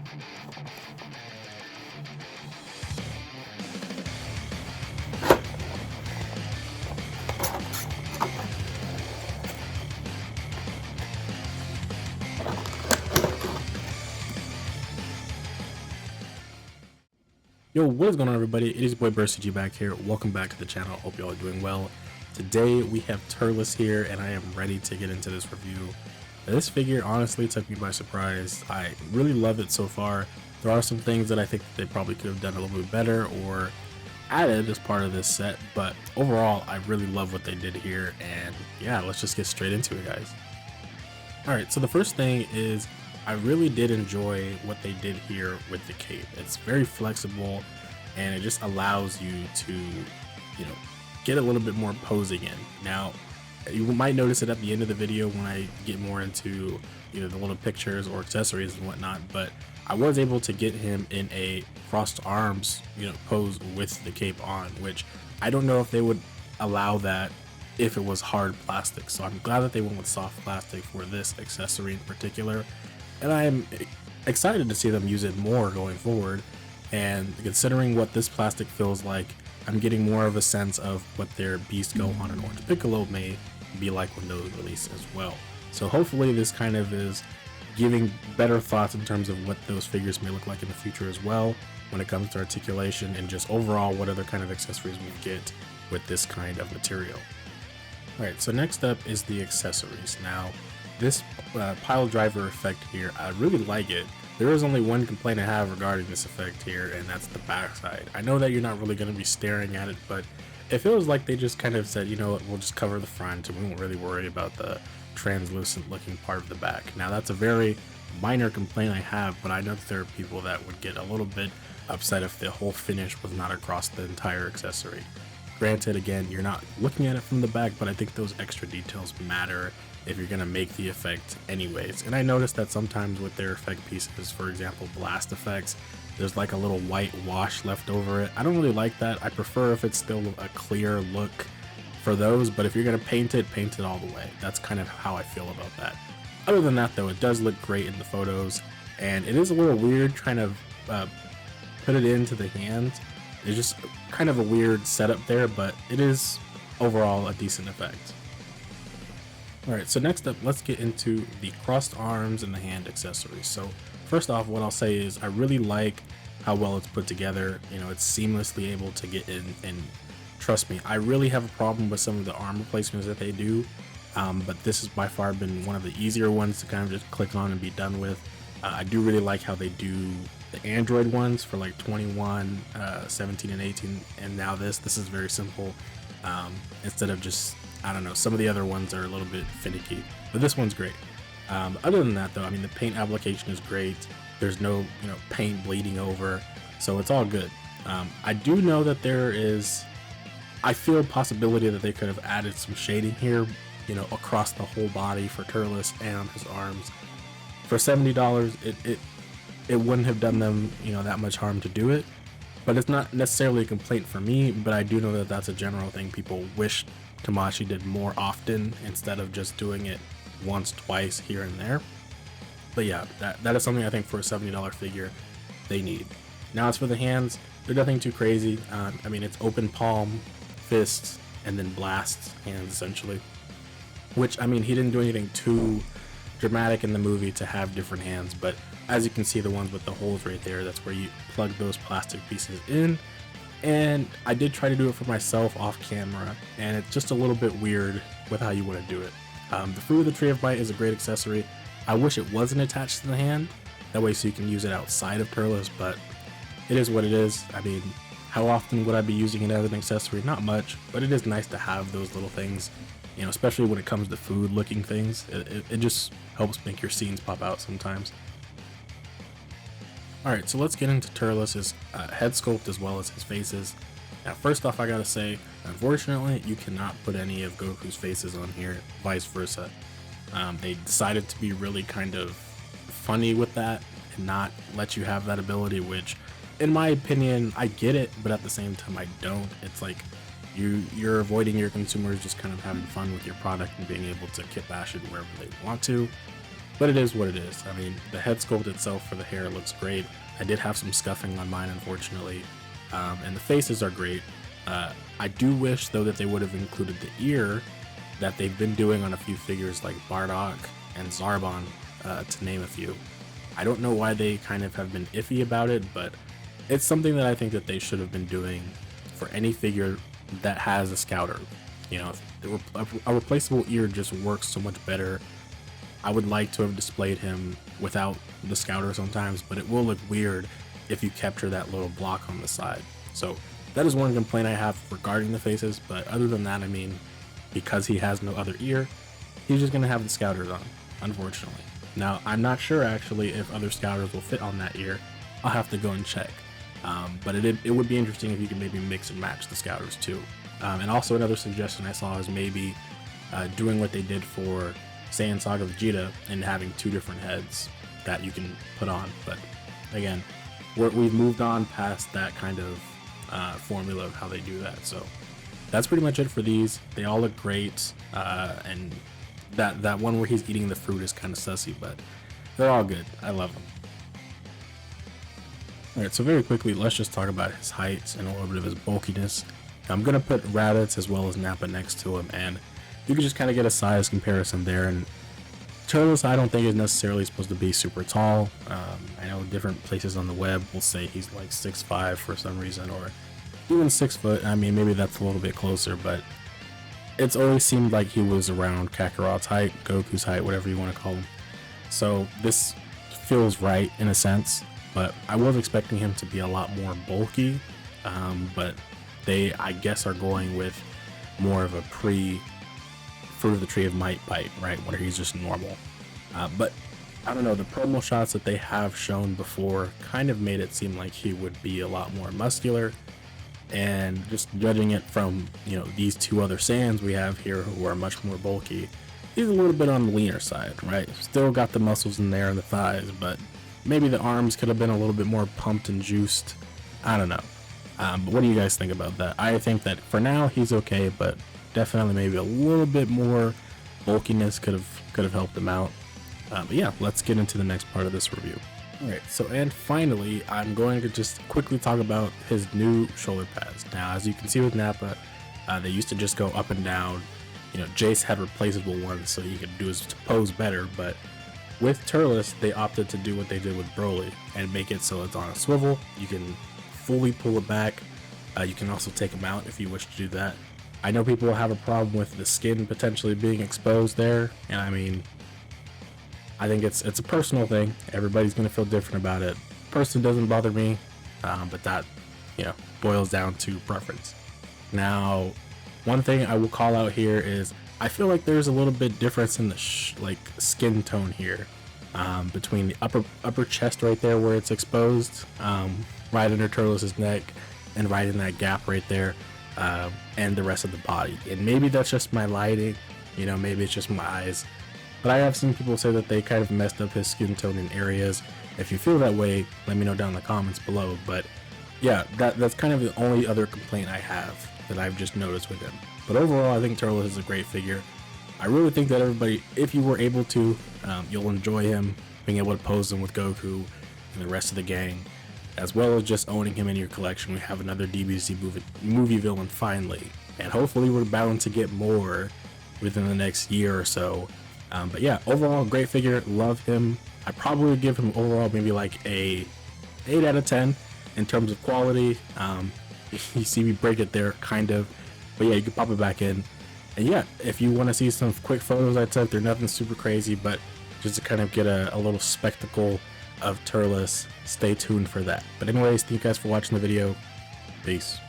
Yo, what is going on, everybody? It is your boy burstzgyt back here. Welcome back to the channel. Hope y'all are doing well. Today we have Turles here, and I am ready to get into this review. This figure honestly took me by surprise. I really love it so far. There are some things that I think they probably could have done a little bit better or added as part of this set, but overall I really love what they did here, and yeah, let's just get straight into it, guys. Alright, so the first thing is I really did enjoy what they did here with the cape. It's very flexible and it just allows you to, get a little bit more posing in. Now, you might notice it at the end of the video when I get more into the little pictures or accessories and whatnot, but I was able to get him in a crossed arms, pose with the cape on, which I don't know if they would allow that if it was hard plastic. So I'm glad that they went with soft plastic for this accessory in particular. And I'm excited to see them use it more going forward. And considering what this plastic feels like, I'm getting more of a sense of what their Beast Go on an Orange Piccolo may be like when those release as well. So hopefully this kind of is giving better thoughts in terms of what those figures may look like in the future as well, when it comes to articulation and just overall what other kind of accessories we get with this kind of material. Alright, so next up is the accessories. Now, this pile driver effect here, I really like it. There is only one complaint I have regarding this effect here, and that's the backside. I know that you're not really going to be staring at it, but it feels like they just kind of said, you know what, we'll just cover the front and we won't really worry about the translucent looking part of the back. Now, that's a very minor complaint I have, but I know that there are people that would get a little bit upset if the whole finish was not across the entire accessory. Granted, again, you're not looking at it from the back, but I think those extra details matter if you're going to make the effect anyways. And I noticed that sometimes with their effect pieces, for example blast effects, there's like a little white wash left over it. I don't really like that. I prefer if it's still a clear look for those, but if you're going to paint it all the way. That's kind of how I feel about that. Other than that though, it does look great in the photos, and it is a little weird trying to put it into the hands. It's just kind of a weird setup there, but it is overall a decent effect. Alright, so next up, let's get into the crossed arms and the hand accessories. So first off, what I'll say is I really like how well it's put together. It's seamlessly able to get in, and trust me, I really have a problem with some of the arm replacements that they do, but this has by far been one of the easier ones to kind of just click on and be done with. I do really like how they do the Android ones for like 21, 17, and 18, and now this is very simple. Instead of just, I don't know, some of the other ones are a little bit finicky, but this one's great. Other than that though, I mean, the paint application is great. There's no paint bleeding over, so it's all good. I do know that there is, I feel a possibility that they could have added some shading here, across the whole body for Turles and on his arms. For $70, it wouldn't have done them that much harm to do it, but it's not necessarily a complaint for me. But I do know that that's a general thing people wish Tamashii did more often instead of just doing it once, twice here and there. But yeah, that is something I think for a $70 figure they need. Now as for the hands, they're nothing too crazy. I mean, it's open palm, fists, and then blast hands essentially, which, I mean, he didn't do anything too dramatic in the movie to have different hands, but as you can see, the ones with the holes right there, that's where you plug those plastic pieces in. And I did try to do it for myself off camera, and it's just a little bit weird with how you want to do it. The Fruit of the Tree of Bite is a great accessory. I wish it wasn't attached to the hand, that way so you can use it outside of Turles, but it is what it is. I mean, how often would I be using it as an accessory? Not much, but it is nice to have those little things, especially when it comes to food looking things. It just helps make your scenes pop out sometimes. Alright, so let's get into Turles' head sculpt as well as his faces. Now first off, I gotta say, unfortunately you cannot put any of Goku's faces on here, vice versa. They decided to be really kind of funny with that and not let you have that ability, which in my opinion, I get it, but at the same time I don't. It's like you're avoiding your consumers just kind of having fun with your product and being able to kit bash it wherever they want to. but it is what it is. I mean, the head sculpt itself for the hair looks great. I did have some scuffing on mine, unfortunately, and the faces are great. I do wish, though, that they would have included the ear that they've been doing on a few figures like Bardock and Zarbon, to name a few. I don't know why they kind of have been iffy about it, but it's something that I think that they should have been doing for any figure that has a scouter. You know, a replaceable ear just works so much better. I would like to have displayed him without the scouter sometimes, but it will look weird if you capture that little block on the side. So that is one complaint I have regarding the faces, but other than that, I mean, because he has no other ear, he's just going to have the scouters on, unfortunately. Now, I'm not sure actually if other scouters will fit on that ear. I'll have to go and check. But it would be interesting if you could maybe mix and match the scouters too. And also another suggestion I saw is maybe doing what they did for Saiyan Saga Vegeta and having two different heads that you can put on. But again, we've moved on past that kind of formula of how they do that. So that's pretty much it for these. They all look great, and that one where he's eating the fruit is kind of sussy, but they're all good. I love them. Alright, so very quickly, let's just talk about his height and a little bit of his bulkiness. I'm going to put Raditz as well as Nappa next to him, and you can just kind of get a size comparison there. And Turles, I don't think is necessarily supposed to be super tall. I know different places on the web will say he's like 6'5" for some reason, or even 6 foot. I mean, maybe that's a little bit closer, but it's always seemed like he was around Kakarot's height, Goku's height, whatever you want to call him. So this feels right in a sense, but I was expecting him to be a lot more bulky. But they, I guess, are going with more of a Fruit of the Tree of Might bite, right, where he's just normal. But I don't know, the promo shots that they have shown before kind of made it seem like he would be a lot more muscular. And just judging it from, you know, these two other Saiyans we have here who are much more bulky, he's a little bit on the leaner side, right? Still got the muscles in there and the thighs, but maybe the arms could have been a little bit more pumped and juiced. I don't know. But what do you guys think about that? I think that for now he's okay, but definitely maybe a little bit more bulkiness could have helped him out. But yeah, let's get into the next part of this review. Alright, so and finally, I'm going to just quickly talk about his new shoulder pads. Now, as you can see with Nappa, they used to just go up and down. You know, Jace had replaceable ones so he could do his pose better, but with Turles, they opted to do what they did with Broly and make it so it's on a swivel. You can fully pull it back. You can also take them out if you wish to do that. I know people will have a problem with the skin potentially being exposed there, and I mean, I think it's a personal thing. Everybody's gonna feel different about it. Personally, doesn't bother me, but that, you know, boils down to preference. Now, one thing I will call out here is I feel like there's a little bit difference in the skin tone here, between the upper chest right there where it's exposed, right under Turles' neck, and right in that gap right there, and the rest of the body. And maybe that's just my lighting, you know, maybe it's just my eyes. But I have seen people say that they kind of messed up his skin tone in areas. If you feel that way, let me know down in the comments below. But yeah, that's kind of the only other complaint I have that I've just noticed with him. But overall, I think Turles is a great figure. I really think that everybody, if you were able to, you'll enjoy him, being able to pose him with Goku and the rest of the gang, as well as just owning him in your collection. We have another DBZ movie villain finally, and hopefully we're bound to get more within the next year or so. But yeah, overall, great figure. Love him. I probably would give him overall maybe like a 8 out of 10 in terms of quality. You see me break it there, kind of. But yeah, you can pop it back in. And yeah, if you want to see some quick photos I took, they're nothing super crazy, but just to kind of get a little spectacle of Turles, stay tuned for that. But anyways, thank you guys for watching the video. Peace.